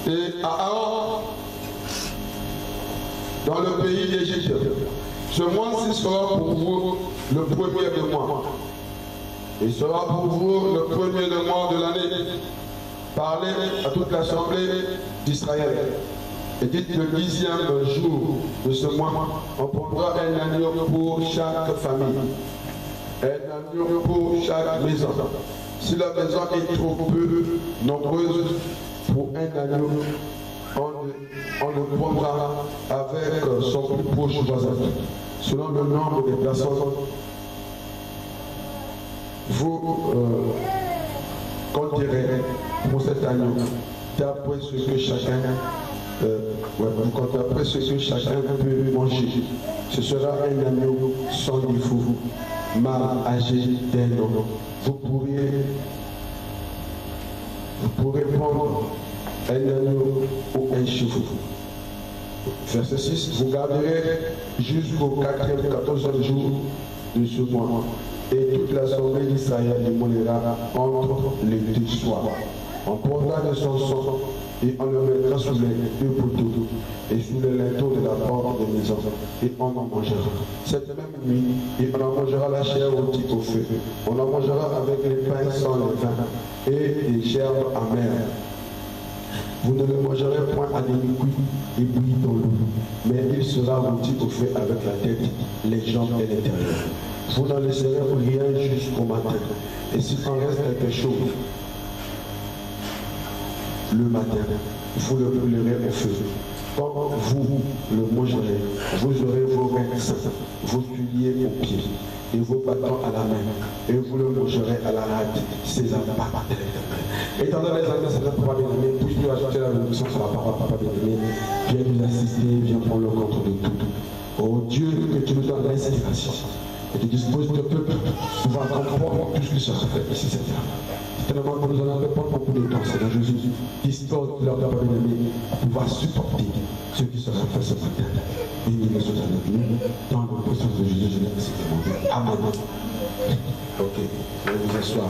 et à Aaron dans le pays d'Égypte. Ce mois-ci sera pour vous le premier de mois. Il sera pour vous le premier de mois de l'année. Parlez à toute l'assemblée d'Israël. Et dites le 10e jour de ce mois, on prendra un agneau pour chaque famille. Un agneau pour chaque maison. Si la maison est trop peu nombreuse pour un agneau, on le prendra avec son plus proche voisin. Selon le nombre de personnes, vous compterez pour cet agneau d'après ce que chacun d'après ce que chacun peut manger. Ce sera un agneau sans défaut, mâle âgé d'un an. Vous pourrez prendre un agneau ou un chevreau. Verset 6, vous garderez jusqu'au 14e jour de ce mois. Et toute l'assemblée d'Israël immolera entre les deux soirs. On prendra de son sang et on le mettra sous les deux poteaux et sous les linteaux de la porte des maisons. Et on en mangera. Cette même nuit, et on en mangera la chair rôtie au feu. On en mangera avec les pains sans levain et les gerbes amères. Vous ne le mangerez point à demi-cuit et bouilli dans l'eau, mais il sera rôti au feu avec la tête, les jambes et l'intérieur. Vous n'en laisserez rien jusqu'au matin. Et s'il en reste quelque chose, le matin, vous le brûlerez au feu. Quand vous le mangerez, vous aurez vos reins saints, vos cuillers aux pieds et vos bâtons à la main, et vous le mangerez à la rade, César Papa. Étendant les années, c'est notre papa bien-aimé, puis-je ajouter la bénédiction sur la parole, papa bien-aimé, viens nous assister, viens prendre le contrôle de tout. Oh Dieu, que tu nous donnes l'inspiration, et tu disposes de peuple, pouvoir comprendre tout ce qui sera fait ici, Seigneur. Tellement que nous en avons pas beaucoup de temps, Seigneur Jésus, dispose de leur papa bien-aimé, pouvoir supporter ce qui sera fait ce matin. Bénis les choses avec nous, dans le puissance de Jésus, je l'ai ainsi demandé. Amen. Ok, je vais vous asseoir.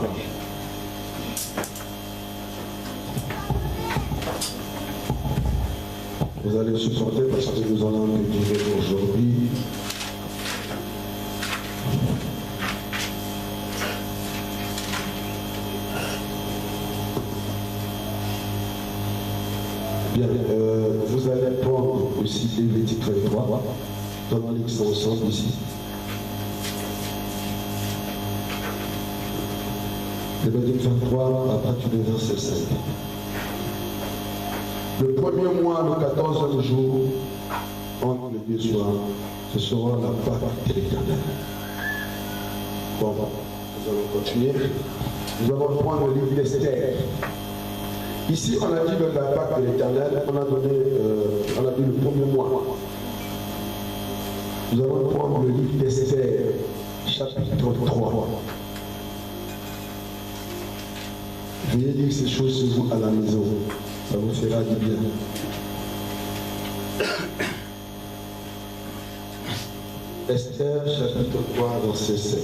Vous allez supporter parce que nous allons le dire aujourd'hui. Bien, vous allez prendre aussi Lévitique 23, dans l'extension ici. Lévitique 23, à partir du verset 5. Le premier mois, le 14e jour, entre les deux soirs, ce sera la Pâque de l'Éternel. Bon, nous allons continuer. Nous allons prendre le livre d'Esther. Ici, on a dit que la Pâque de l'Éternel, on a dit le premier mois. Nous allons prendre le livre d'Esther, chapitre 3. Veuillez lire ces choses sur vous à la maison. Ça vous fera du bien. Esther, chapitre 3, verset 7.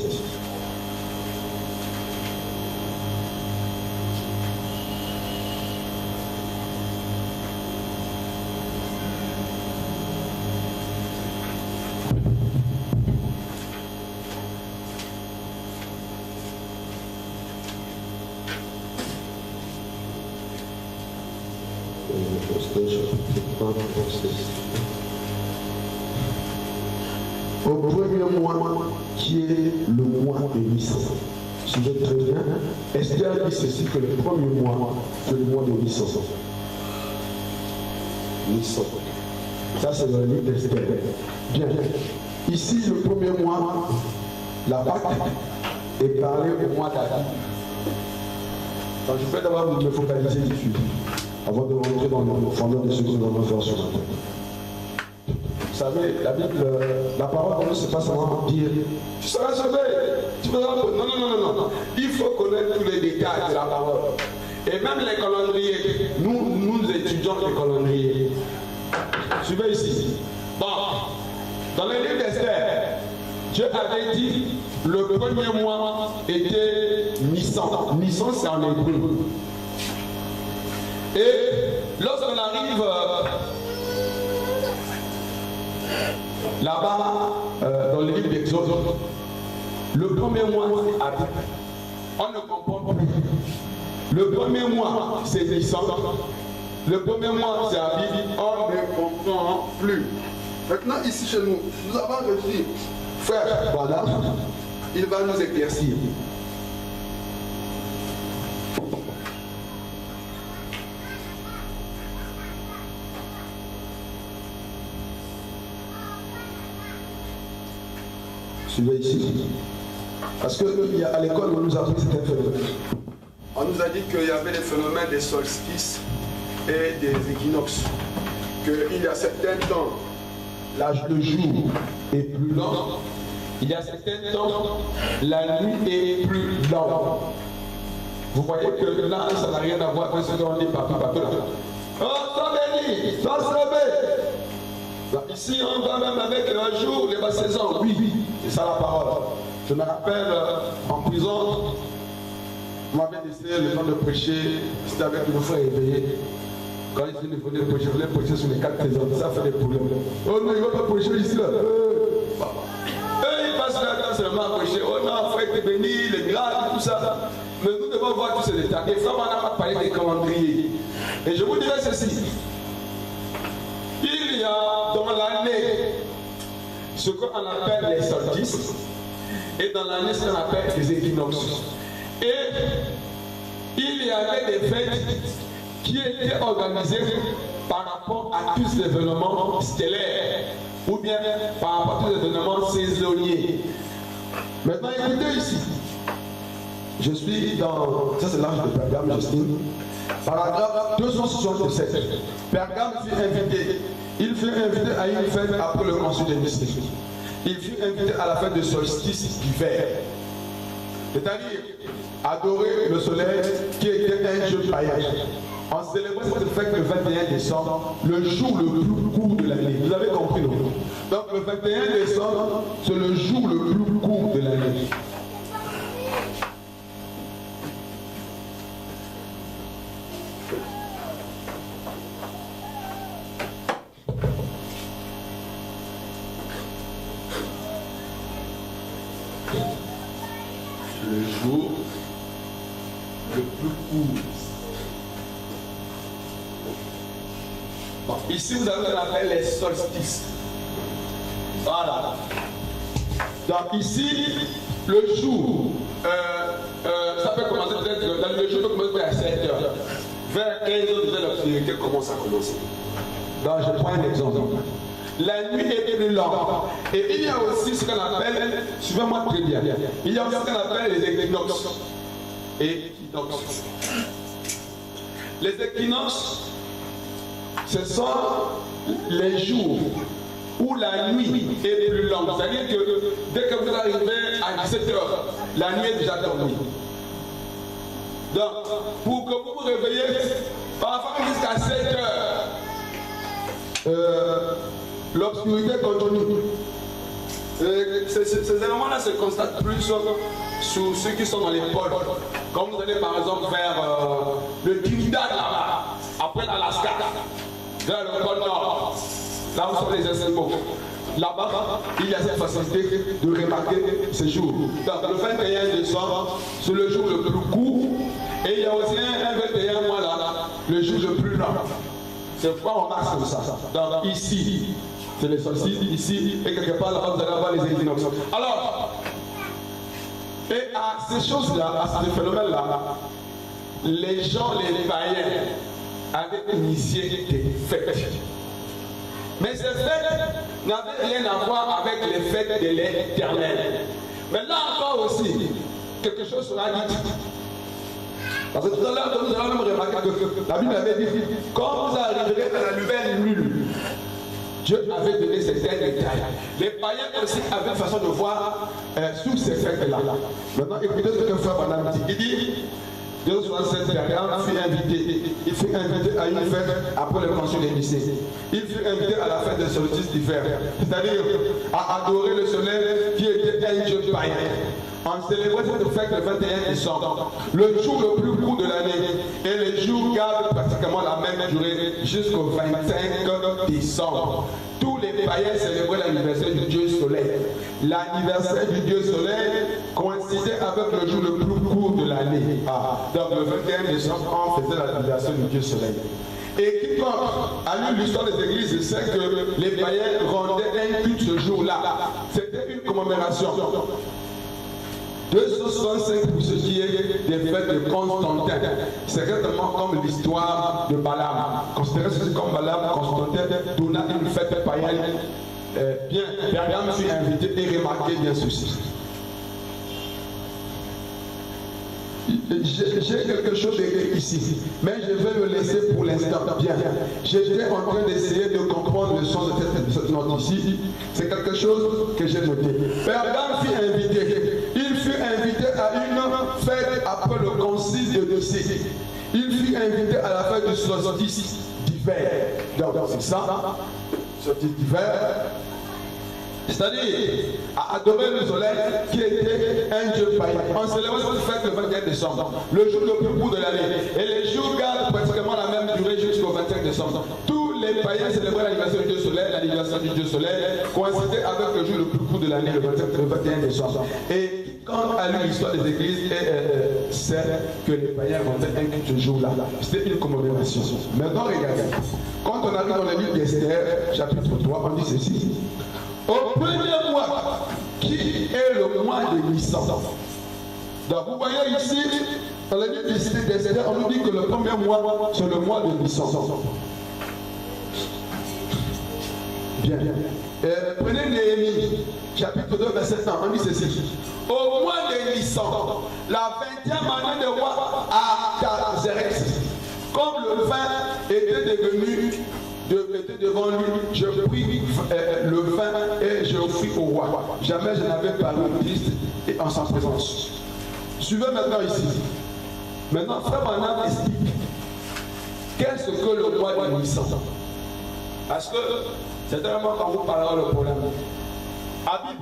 Au premier mois, qui est le mois de Nissan. Suivez très bien. Esther dit ceci que le premier mois, c'est le mois de Nissan. Nissan. Ça, c'est le livre d'Esther. Bien. Ici, le premier mois, la Pâque est parlée au mois d'Avril. Donc, je vais d'abord me focaliser dessus, avant de rentrer dans le fondement de ce que nous allons faire ce matin. Vous savez, la Bible, la parole de Dieu, c'est pas seulement dire tu seras sauvé, tu seras sauvé. Non. Il faut connaître tous les détails de la parole. Et même les calendriers, nous étudions les calendriers. Suivez ici. Bon, dans le livre d'Esther, Dieu avait dit le premier mois était Nissan. Nissan, c'est en hébreu. Et lorsqu'on arrive là-bas, dans le livre d'Exode, le premier mois, c'est Abib. On ne comprend plus. Le premier mois, c'est Nissan. Le premier mois, c'est Abib. On ne comprend plus. Maintenant, ici chez nous, nous avons reçu frère, voilà, il va nous éclaircir. Suivez ici. Parce qu'à l'école, on nous a appris certains phénomènes. On nous a dit qu'il y avait des phénomènes des solstices et des équinoxes. Qu'il y a certains temps, le jour est plus long. Il y a certains temps, la nuit est plus longue. Vous voyez que là, ça n'a rien à voir avec ce qu'on dit partout là. Oh, sois béni, sois sauvé. Ici, on va même avec un jour, les saisons. Oui, c'est ça la parole. Je me rappelle en prison, on m'avait laissé le temps de prêcher, c'était avec une frère éveillé. Quand il venait de prêcher, je voulais prêcher sur les 4 saisons, ça fait des problèmes. Oh non, il ne va pas prêcher ici là. Il passe là temps seulement à prêcher. Oh non, frère, t'es béni, les miracles, tout ça. Mais nous devons voir tous ces détails. Et ça, on n'a pas parlé des calendriers. Et je vous dirais ceci. Il y a dans l'année ce qu'on appelle les solstices. Et dans l'année, ce qu'on appelle les équinoxes. Et il y avait des fêtes qui étaient organisées par rapport à tous les événements stellaires ou bien par rapport à tous les événements saisonniers. Maintenant, écoutez ici. Je suis dans, ça c'est l'âge de Pergame, Justine. Paragraphe 267. Pergame fut invité. Il fut invité à une fête après le concile de Nicée. Il fut invité à la fête de solstice d'hiver. C'est-à-dire adorer le soleil qui était un jeu païen. On célébrait cette fête le 21 décembre, le jour le plus court de l'année. Vous avez compris, non? Donc le 21 décembre, c'est le jour le plus court de l'année. Le jour le plus court. Bon, ici, vous avez ce qu'on appelle les solstices. Voilà. Donc ici, le jour, ça peut commencer peut-être, dans le jour peut commencer à 7 heures. Vers 15 heures, l'obscurité commence à commencer. Donc je prends un exemple. La nuit est plus longue. Et il y a aussi ce qu'on appelle, suivez-moi très bien, il y a aussi ce qu'on appelle les équinoxes. Les équinoxes, ce sont les jours où la nuit est plus longue. C'est-à-dire que dès que vous arrivez à 17 h, la nuit est déjà dormie. Donc, pour que vous vous réveillez, parfois jusqu'à 7 h, l'obscurité continue. Ces éléments-là se constatent plus sur ceux qui sont dans les pôles. Comme vous allez par exemple vers le Trinidad là-bas, après l'Alaska, vers le pôle Nord, là où sont les Esquimaux. Là-bas, il y a cette facilité de remarquer ces jours. Donc le 21 décembre, c'est le jour le plus court. Et il y a aussi un 21 mois là, le jour le plus long. C'est pourquoi on marche comme ça. Donc ici, c'est les solstices, ici, et quelque part là-bas, vous allez avoir les équinoxes. Alors, et à ces choses-là, à ces phénomènes-là, les gens, les païens, avaient initié des fêtes. Mais ces fêtes n'avaient rien à voir avec les fêtes de l'Éternel. Mais là encore aussi, quelque chose sera dit. Parce que tout à l'heure, nous allons même remarquer que la Bible avait dit, quand vous arriverez à la nouvelle lune, Dieu avait donné certains détails. Les païens aussi avaient une façon de voir sous ces fêtes-là. Maintenant, écoutez ce que Frère Branham dit. Il dit, 267 Pergame fut invité. Il fut invité à une fête après le concile de Nicée. Il fut invité à la fête de solstice d'hiver. C'est-à-dire à adorer le soleil qui était un dieu païen. On célébrait cette fête le 21 décembre, le jour le plus court de l'année. Et les jours gardent pratiquement la même durée jusqu'au 25 décembre. Tous les païens célébraient l'anniversaire du Dieu Soleil. L'anniversaire du Dieu Soleil coïncidait avec le jour le plus court de l'année. Donc le 21 décembre, on faisait l'anniversaire du Dieu Soleil. Et quiconque a lu l'histoire des églises sait que les païens rendaient un culte ce jour-là. C'était une commémoration. 265 pour ce qui est des fêtes de Constantin. C'est exactement comme l'histoire de Balaam. Considérez ceci comme Balaam, Constantin donna une fête païenne. Bien, Balaam fut invité et remarquez bien ceci. J'ai quelque chose d'écrit ici, mais je vais le laisser pour l'instant. Bien, j'étais en train d'essayer de comprendre le sens de cette note ici. C'est quelque chose que j'ai noté. Balaam fut invité. Il fut invité à une fête après le concile de Nicée. Il fut invité à la fête du solstice d'hiver. Donc c'est ça, solstice d'hiver. C'est-à-dire à adorer le soleil qui était un dieu païen. On célèbre cette fête le 21 décembre, le jour le plus court de l'année. Et les jours gardent pratiquement la même durée jusqu'au 25 décembre. Tous les païens célébraient l'anniversaire du Dieu Soleil. L'anniversaire du Dieu Soleil coïncidait avec le jour le plus court de l'année, le 21 décembre. Et quand on a lu l'histoire des églises, c'est que les païens rendaient un culte ce jour-là. C'était une commémoration. Maintenant, regardez. Quand on arrive dans le livre d'Esther, chapitre 3, on dit ceci. Au premier mois, qui est le mois de Nissan. Donc vous voyez ici, dans le livre d'Esther, on nous dit que le premier mois, c'est le mois de Nissan. Bien. Prenez Néhémie, chapitre 2, verset 1, on dit ceci. Au mois de Nissan, la 20e année de roi Artaxerxès, comme le vin était devenu était devant lui, je pris le vin et je offris au roi. Jamais je n'avais parlé au Christ et en sa présence. Suivez maintenant ici. Maintenant, Frère Branham explique qu'est-ce que le mois de Nissan. Parce que c'est vraiment quand vous parlerez le problème. Abib,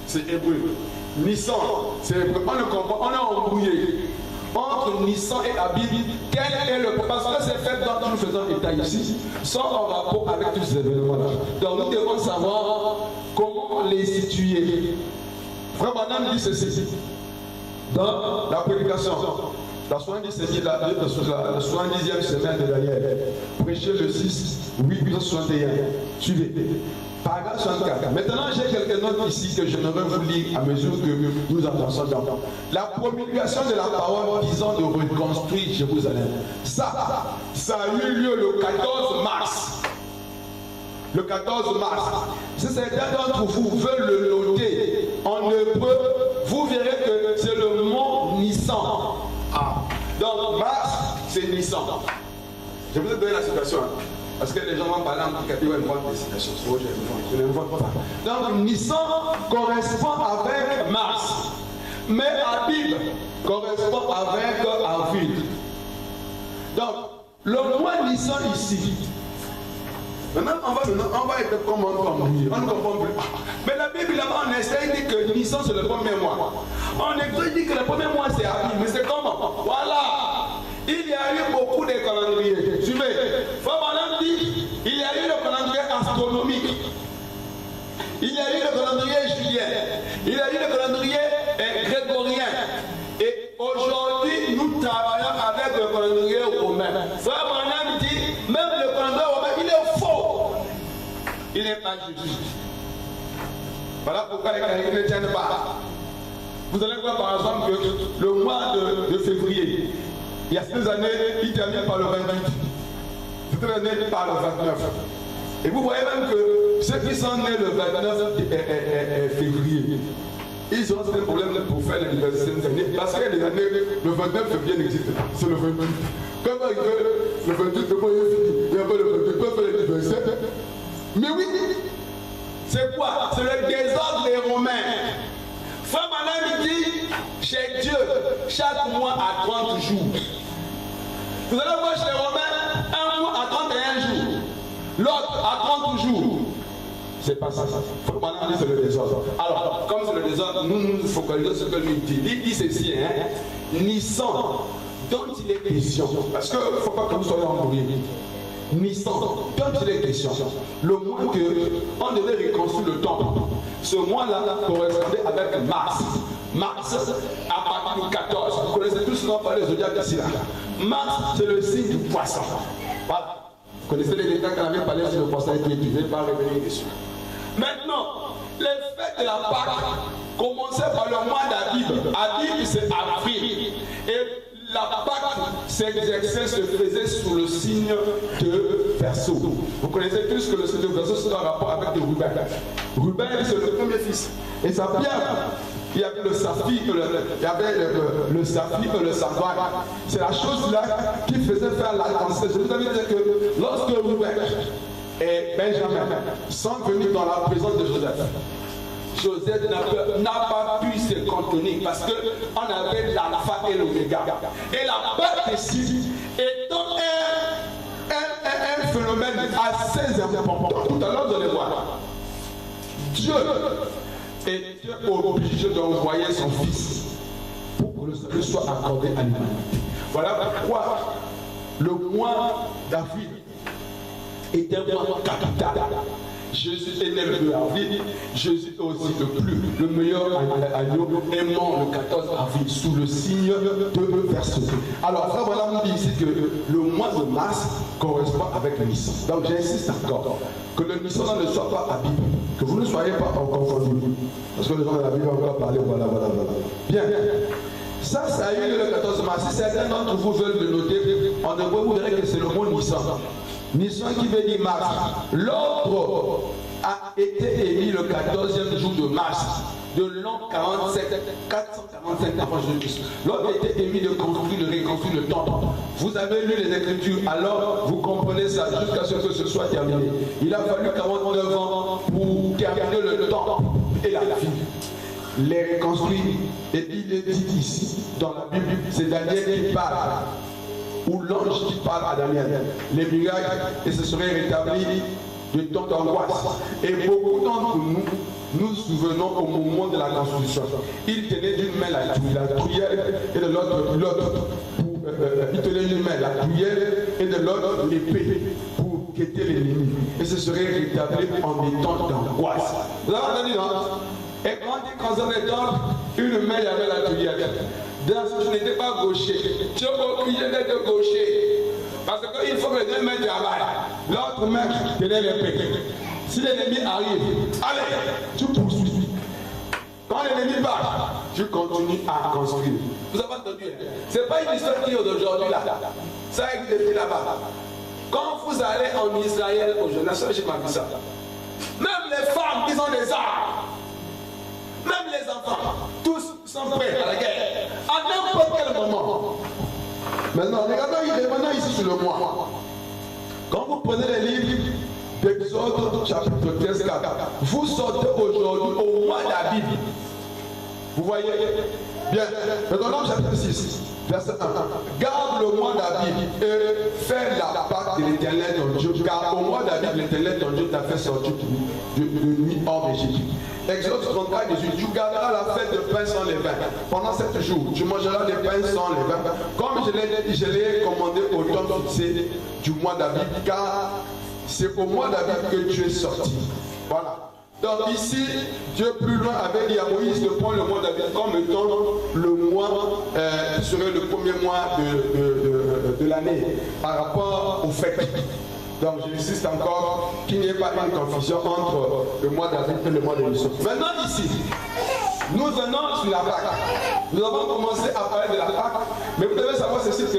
c'est hébreu. Nissan, c'est hébreu. On le comprend, on est embrouillé. Entre Nissan et Abib, quel est le... Parce que ces fêtes dont nous faisons état ici sont en rapport avec tous ces événements-là. Donc nous devons savoir comment les situer. Frère Branham dit ceci dans la prédication. La 70e semaine de Daniel. Prêchez le 6, 8, 61. Suivez. Paragraphe 64. Maintenant, j'ai quelques notes ici que j'aimerais vous lire à mesure que nous avançons dans la promulgation de la parole disant de reconstruire Jérusalem. Ça a eu lieu le 14 mars. Le 14 mars. Si certains d'entre vous veulent le noter en hébreu, vous verrez que c'est le mot Nissan. Donc, mars, c'est Nissan. Je vous ai donné la situation. Parce que les gens vont parler en catégorie de destination. Je n'invente pas. Donc, Nissan correspond avec mars. Mais Abib correspond avec avril. Donc, le mois Nissan ici. Maintenant, on va être comme on comprend plus. Mais la Bible là-bas, en Esther, dit que Nissan c'est le premier mois. En Exode, dit que le premier mois c'est Abib. Mais c'est comment? Voilà. Il y a eu beaucoup de calendriers. Suivez. Fabalan dit il y a eu le calendrier astronomique. Il y a eu le calendrier julien. Il y a eu le calendrier grégorien. Et aujourd'hui, nous travaillons avec le calendrier romain. Fabalan dit même le calendrier romain, il est faux. Il n'est pas juste. Voilà pourquoi les calendriers ne tiennent pas. Vous allez voir par exemple que le mois de février, il y a ces années, il termine par le 28. Cette année par le 29. Et vous voyez même que ceux qui sont nés le 29 février, ils ont des problèmes pour faire l'anniversaire cette année. Parce qu'il y a des années, le 29 février n'existe pas. C'est le 28. Quand il fait le 28, il y a pas le 28, il peut faire l'anniversaire. Mais oui, c'est quoi? C'est le désordre des Romains. Frère Branham dit, chez Dieu, chaque mois a 30 jours. Vous allez voir chez les Romains, un mois à 31 jours. L'autre à 30 jours. C'est pas ça. Faut pas dire c'est le désordre. Alors, comme c'est le désordre, nous nous focalisons sur ce que lui dit. Il dit ceci, hein. Nissan, dont il est question. Parce qu'il ne faut pas que vous soyez embrouillés. Nissan, dont il est question. Le mois qu'on devait reconstruire le temple, ce mois-là correspondait avec Mars. Mars, à partir du 14, vous connaissez tous ce qu'on parle des zodiacs d'ici là. Mars, c'est le signe du poisson. Voilà. Vous connaissez les détails qu'on avait parlé sur le poisson et tout, je ne vais pas revenir dessus. Maintenant, les fêtes de la Pâque commençaient par le mois d'Abib. Abib, c'est avril. Et la Pâque s'exerçait, se faisait sous le signe de Verseau. Vous connaissez tous que le signe de Verseau, c'est un rapport avec Ruben. Ruben, c'est le premier fils. Et sa pierre, il y avait le saphir, il y avait le saphir et le savoir. C'est la chose là qui faisait faire l'alliance. Je vous avais dit que lorsque Ruben et Benjamin sont venus dans la présence de Joseph, Joseph n'a pas pu se contenir parce qu'on avait l'alpha et l'oméga. Et la peur ici étant un phénomène assez important. Tout à l'heure, vous allez voir. Dieu était obligé d'envoyer son fils pour que le salut soit accordé à l'humanité. Voilà pourquoi le mois d'avril est un mois capital. Jésus est né le 2 avril, Jésus est aussi le meilleur agneau est mort le 14 avril sous le signe de Verseau. Alors, frère, voilà, on dit ici que le mois de mars correspond avec le Nissan. Donc, j'insiste encore que le Nissan ne soit pas à Bible, que vous ne soyez pas en confondu. Parce que les gens de la Bible vont encore parler, voilà. Bien. Ça a eu le 14 mars. Si certains d'entre vous veulent le noter, en hébreu, vous verrez que c'est le mot Nissan. Nissan qui veut dire mars. L'ordre a été émis le 14e jour de mars de l'an 445 avant Jésus-Christ. L'ordre a été émis de reconstruire le temple. Vous avez lu les Écritures, alors vous comprenez ça jusqu'à ce que ce soit terminé. Il a fallu 49 ans pour terminer le temple et la vie. Les reconstruire. Et il est dit ici, dans la Bible, c'est Daniel qui parle. Ou l'ange qui parle à Daniel, les miracles, et ce serait rétabli de temps d'angoisse. Et beaucoup d'entre nous, nous souvenons au moment de la Constitution. Il tenait d'une main la truelle et de l'autre, il tenait d'une main la truelle et de l'autre l'épée pour guetter l'ennemi. Et ce serait rétabli en des temps d'angoisse. Vous avez entendu, non? Et quand il concerne les temps, une main il y avait la truelle. Je n'étais pas gaucher. Tu es obligé d'être gaucher. Parce qu'il faut que les deux mains travaillent. L'autre main tenait l'épée. Si l'ennemi arrive, allez, tu poursuis. Quand l'ennemi part, tu continues à construire. Vous avez entendu? Ce n'est pas une histoire qui est d'aujourd'hui là. Ça existe là-bas. Quand vous allez en Israël aujourd'hui, je m'en dis ça. Même les femmes qui ont des armes, même les enfants, tous sont prêts à la guerre, à n'importe quel moment. Maintenant, regardons ici sur le mois. Quand vous prenez les livres d'Exode, chapitre 13, 4, vous sortez aujourd'hui au mois d'Abib. Vous voyez? Bien. Maintenant, chapitre 6, verset 1. Garde le mois d'Abib et fais la Pâque de l'Éternel ton Dieu. Car au mois d'Abib, l'Éternel ton Dieu t'a fait sortir de nuit hors d'Égypte. Exode 34, 18. Tu garderas la fête de pain sans levain. Pendant 7 jours, tu mangeras des pains sans levain. Comme je l'ai dit, je l'ai commandé au temps fixé du mois d'Abib. Car c'est au mois d'Abib que tu es sorti. Voilà. Donc ici, Dieu plus loin avait dit à Moïse de prendre le mois d'Abib comme étant le mois qui serait le premier mois de l'année par rapport aux fêtes. Donc j'insiste encore qu'il n'y ait pas une confusion entre le mois d'Abib et le mois de Nissan. Maintenant ici, nous venons sur la Pâque. Nous avons commencé à parler de la Pâque, mais vous devez savoir ceci, que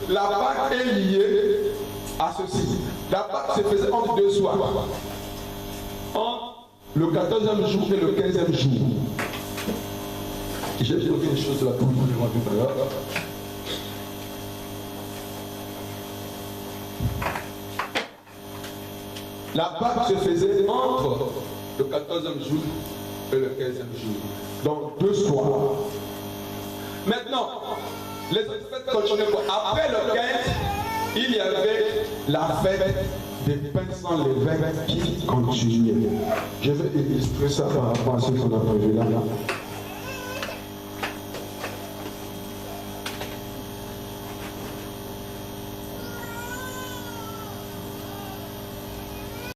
la Pâque est liée à ceci. La Pâque se faisait entre deux soirs. Entre le 14e jour et le 15e jour. J'ai trouvé une chose là pour vous le mois tout à l'heure. La Pâque se faisait entre le 14e jour et le 15e jour. Donc 2 soirs. Maintenant, les autres fêtes continuent. Après le 15, il y avait la fête des pains sans levain qui continuait. Je vais illustrer ça par rapport à ce qu'on a prévu là.